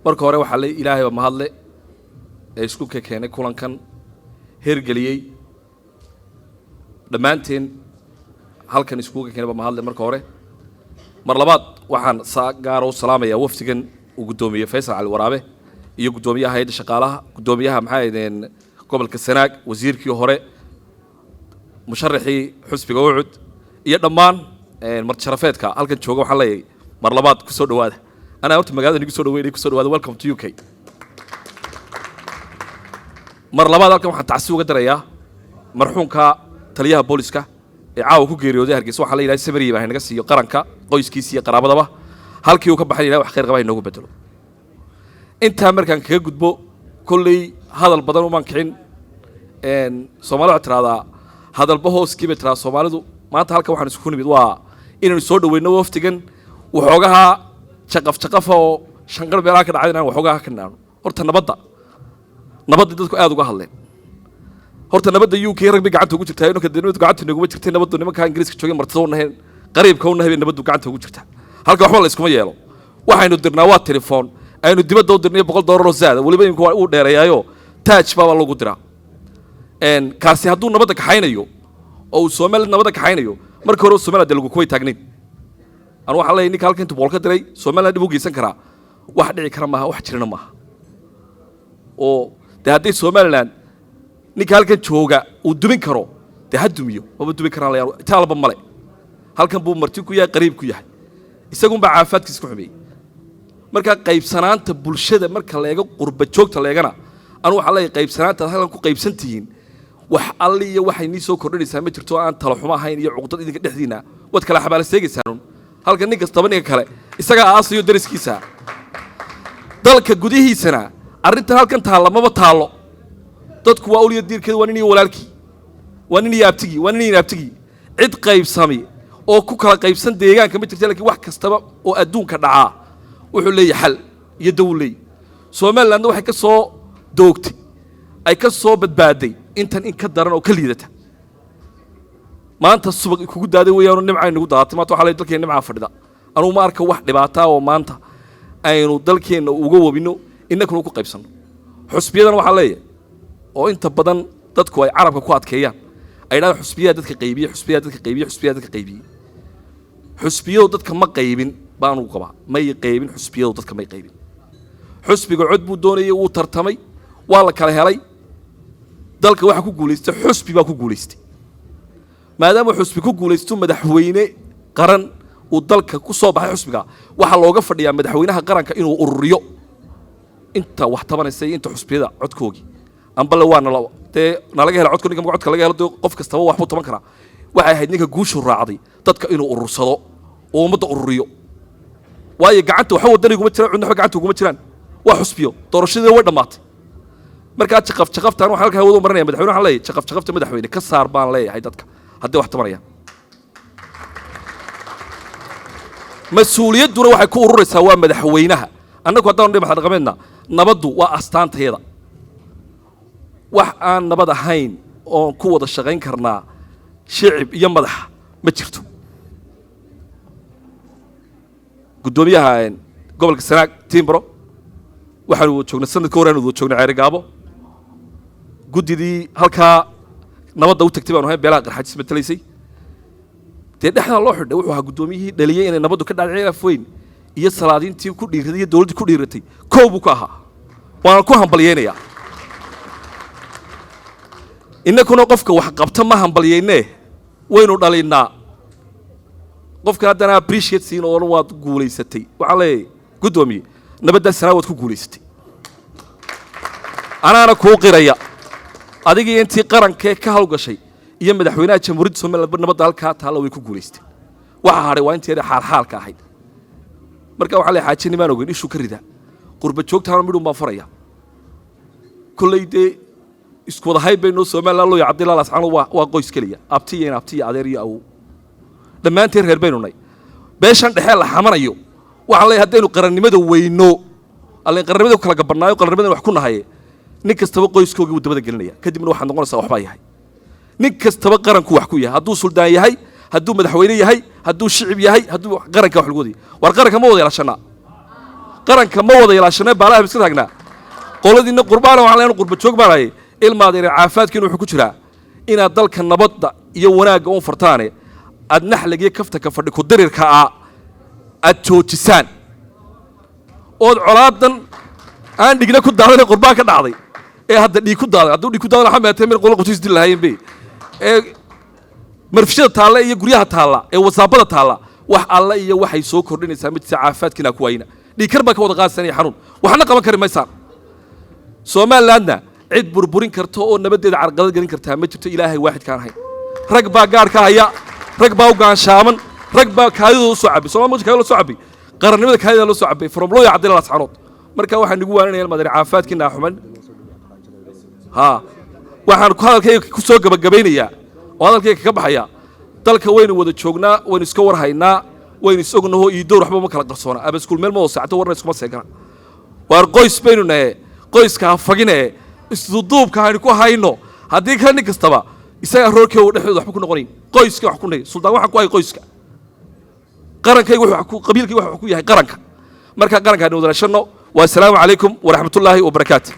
marka hore waxa la ilaahay ma hadle ee isku keenay kulankan hergeliyay dhamaanteen halkan isku keenay ma hadle marka hore mar labaad waxaan gaar u salaamayaa wafdigan uu gudoomiye Faysal Ali Waraabe iyo gudoomiyaha hay'adda shaqaalaha gudoomiyaha maxay ahaydeen gobolka Sanaag wasiirkii hore musharaxii xusbiga Ucud iyo dhammaan marjarafeedka halkan jooga waxa la mar labaad ku soo dhawaada أنا أردت مجال إني كسر وين كسر وهذا welcome to UK. مر لبعض ذلك واحد تعسوا قدر إياه مرحوم كا تليها بوليس كا عاو كوجيري وده هرجس وحلا يلاقي سبري بهنا قص يقارن كا قيس كيسي قرابة ضبا هل كيو كبحر يلاقي خير قبائل نوجو بدلو. أنت أمريكان كجود بو كل هذا البدن وما كحين إن سومالو ترى هذا البهوس كيف ترى سومالو ما تهلك واحد سكون بدوا إنه يسود وينو وفتجن وحوجها Jaqafjaqafta oo shanqar beelaa ka dhacayna waxoogaa ka naano horta nabadda dadku aad uga hadleen horta nabadda UK ragbi gacanta ugu jirtaa inuu ka deenadu gacanta ugu jirtay nabaddu nimanka Ingiriiska joogay martida u nahay qariibka u nahay nabaddu gacanta ugu jirtaa halka waxba la iskuma yeelo waxaynu dirnaa waa telefoon aynu dibadda u dirnay $100 oo zaad waliba in uu dheereeyayo taaj baba lagu diraa kaasi hadduu nabadda ka xaynayo oo Soomaaliland nabadda ka xaynayo marka hore Soomaaliland lagu kuway taagnayn أنا واحد الله ينيك هالكين تبغى كدري سومالنا دي بوجي سنكرا واحد يكرم معها واحد شرنا معها أو ده هدي سومالنا نيك هالكين شوجا ودومين كرو ده هدوميو ما بدومين كرا لا يارو تعال بملأ هالكين بوم مرتي كويا قريب كويا يسقون بعافات كيسكو حبي مركا قيب سنان تبولشة مركا لا يجو قرب شوك تلا يجنا أنا واحد الله قيب سنان تهلا كو قيب سنتين وحالي واحد نيسو كورني سامي ترتوا عن تلاحما هاي يعقد إذا كدحدينا وتكلا حبال السيج سانون halka ninka tabaniga kale isaga aasiyo dariskiisa dalka gudihiisana arintan halkan taala ma taalo dadku waa uliyo diirkeed waa inay walaalkii waa inay abtigi cid qaybsami oo ku kala qaybsan deegaanka ma jirto laakiin wax kastaba oo adduunka dhaca wuxuu leeyahay xal iyo dawlad Soomaaliland waxay ka soo doogtay ay ka soo badbaaday intan in ka daran oo ka liidata maanta subag kugu daaday weeyaan nimca inagu daatay maanta waxa la dalkeen nimca fadhida anu ma arka wax dhibaato oo maanta aynu dalkeena uga wabino inakuna ku qaybsano xusbiyadan waxa leeyahay oo inta badan dadku ay carabka ku adkeeyaan ay dhaad xusbiyada dadka qaybiye xusbiyadu dadka ma qaybin baan u qabaa may qaybin xusbiyadu dadka may qaybin xusbiga cod buu doonayay uu tartamay waa la kala helay dalka waxa ku guuleystay xusbi baa ku guuleystay maadaama xusbi ku guuleysto madaxweyne qaran uu dalka ku soo baxay xusbiga waxa looga fadhiyaa madaxweynaha qaranka inuu ururiyo inta wax tabanaysa inta xusbiyada codkoogi amba la waana nalaga helo codka ninka codka laga helo qof kastaba wax buu taban karaa waxay ahayd ninka guushu raacday dadka inuu urursado oo umada ururiyo waayo gacanta waxa wadanigu ma jiraan cunno gacanta ugu ma jiraan waa xusbiyo doorashadii way dhamaatay marka Jaqafjaqaftaan waxa halka hawadu marinaya madaxweynaha leeyahay Jaqafjaqafta madaxweyne ka saar baan leeyahay dadka haddii wax tabanaya mas'uuliyaduna waxay ku ururaysaa waa madaxweynaha annagu haddaan dhibaato dhaqameedna nabaddu waa astaanteeda wax aan nabad ahayn oo ku wada shaqayn karnaa shicib iyo madax ma jirto gudoomiyaha gobolka Sanaag Timbro waxaanu joognaa sanadkii hore aanu joognaa Ceerigaabo gudidii halka nabadda u tagtay baan ahay beelaha qarxaajis matalaysay dhexda loo xidhay wuxuu ahaa gudoomiyihii dhaliyay inay nabaddu ka dhacay afweyn iyo salaadiintii ku dhiiratay iyo dawladdu ku dhiiratay koob ka ahaa waan ku hambalyeynaya innakuna qofka wax qabta ma hambalyeynee waynu dhalinaa qofka haddana appreciate siin oo waad guuleysatay waxa leeyahay gudoomiye nabadda sanaawad ku guuleysatay anaana ku qiraya adigii intii qarankee ka hawlgashay iyo madaxweynaha jamhuuriyadda Soomaaliland nabadda halka taalo way ku guuleystay waxa haray waa intii xaalka ahayd marka waxa la xaajin imaan ogeyn ishu ka rida qurba joogtaana midun baa faraya kullayde isku wada haybayno Soomaaliland loo yacdilaa asxaan waa qoys kaliya abti adeer iyo aw dhamaanteen reer baynunay beeshan dhexe la xamanayo waxa la hadaynu qarannimada weyno alla qarannimada kala gabanaayo qarannimada wax ku nahay nin kastaba qoyskooga wadamada gelinaya kadibna waxa noqonaysa waxba yahay nin kastaba qaranku wax ku yahay hadduu suldaan yahay hadduu madaxweyne yahay hadduu shicib yahay hadduu qaranka wax lagu wadi war qaranka ma wada yeelashana qaranka ma wada ilaashanay baalaha iska taagna qoladiina qurbaan waxaan leenahay qurba joog baanay ilmaadeen caafimaadkiina wuxuu ku jiraa inaad dalka nabadda iyo wanaagga u fartaane aad naxligiyo kafta ka fadhi ku dirirka aad joojisaan ood colaadan aan dhigna ku daadanay qurbaan ka dhacday ee hadda dhiig ku daaday hadduu dhiig ku daadan waxa meetay meel qolo qotiis dil lahayn bay ee marfishada taalla iyo guryaha taalla ee wasaabada taalla wax alla iyo waxay soo kordhinaysaa mid caafimaadkiina ku wayna dhiig kar baa ka wada qaadsanay xanuun waxna qaban kari maysaan Somalilandna cid burburin karto oo nabadeeda carqalad gelin kartaa ma jirto ilaahay waaxid kaan ahayn rag baa gaar ka haya rag baa u gaanshaaman rag baa kaadida u soo cabay Soomaaliya kaadida soo cabay qarannimada kaadida loo soo cabay from loo yacdil la saxanood marka waxaan ugu waaninayaa madari caafimaadkiina xuman waxaan ku hadalkayga ku soo gabagabaynayaa oo hadalkayga ka baxaya dalka waynu wada joognaa waynu iska war haynaa waynu isognaho iyo door waxba ma kala qarsoona aba iskuul meel ma wada saacto warna iskuma seegana waar qoys baynu nahay qoyska fagine isduubka aan ku hayno hadii ka nin kastaba isaga roorkii uu dhexdooda waxba ku noqonayn qoyska wax ku nahay Suldan waxa ku hay qoyska qarankaygu waxa ku qabiilkii waxa ku yahay qaranka marka qaranka aan wada rashano wa salaamu alaykum wa rahmatullahi wa barakaatuh